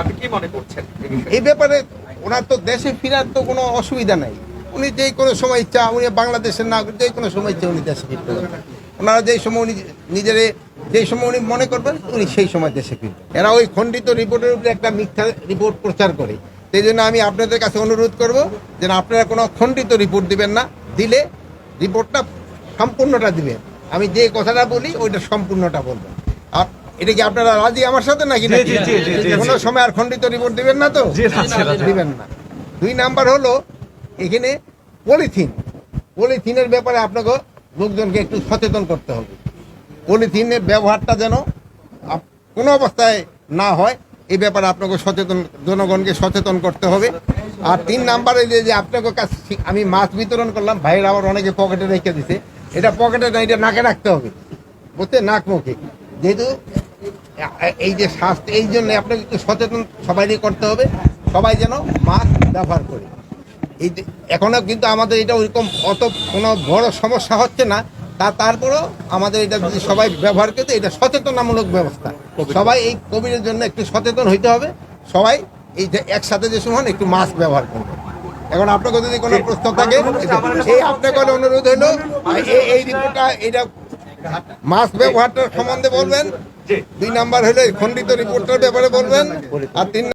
আপনি কি মনে করছেন এই ব্যাপারে ওনার তো দেশে ফেরার তো কোনো অসুবিধা নাই। উনি যে কোনো সময় ইচ্ছা, উনি বাংলাদেশের নাগরিক, যে কোনো সময় ইচ্ছা উনি দেশে ফিরতে পারবেন। ওনারা যেই সময় উনি নিজেরে যেই সময় উনি মনে করবেন উনি সেই সময় দেশে ফিরবেন। এরা ওই খণ্ডিত রিপোর্টের উপরে একটা মিথ্যা রিপোর্ট প্রচার করে। সেই জন্য আমি আপনাদের কাছে অনুরোধ করব যে আপনারা কোনো খণ্ডিত রিপোর্ট দিবেন না, দিলে রিপোর্টটা সম্পূর্ণটা দিবেন। আমি যে কথাটা বলি ওইটা সম্পূর্ণটা বলবেন। আর এটা কি আপনারা রাজি আমার সাথে নাকি? কোনো সময় আর খণ্ডিত রিপোর্ট দিবেন না তো? দিবেন না। 2 নাম্বার হলো এখানে পলিথিনের ব্যাপারে আপনাকে লোকজনকে একটু সচেতন করতে হবে। পলিথিনের ব্যবহারটা যেন কোনো অবস্থায় না হয়, এই ব্যাপারে আপনাকে জনগণকে সচেতন করতে হবে। আর 3 নাম্বারে যে আপনাকে কাছে আমি মাছ বিতরণ করলাম, ভাইয়ের আবার অনেকে পকেটে রেখে দিছে, এটা পকেটে না, এটা নাকে রাখতে হবে, বুঝতে, নাক মুখে। যেহেতু এই যে স্বাস্থ্য, এই জন্য আপনাকে একটু সচেতন সবাইকে করতে হবে, সবাই যেন মাস্ক ব্যবহার করে। এই এখনো কিন্তু আমাদের এটা ওইরকম অত কোনো বড় সমস্যা হচ্ছে না, তারপরেও আমাদের এটা যদি সবাই ব্যবহার করতে, এটা সচেতনামূলক ব্যবস্থা। সবাই এই কোভিডের জন্য একটু সচেতন হইতে হবে। সবাই এই যে একসাথে যে সময় একটু মাস্ক ব্যবহার করবে। এখন আপনাকে যদি কোনো প্রশ্ন থাকে, এই আপনাকে অনুরোধ হলো এই রিপোর্টটা, এইটা মাস্ক ব্যবহারটার সম্বন্ধে বলবেন। 2 নাম্বার হলো খণ্ডিত রিপোর্টের ব্যাপারে বলবেন। আর 3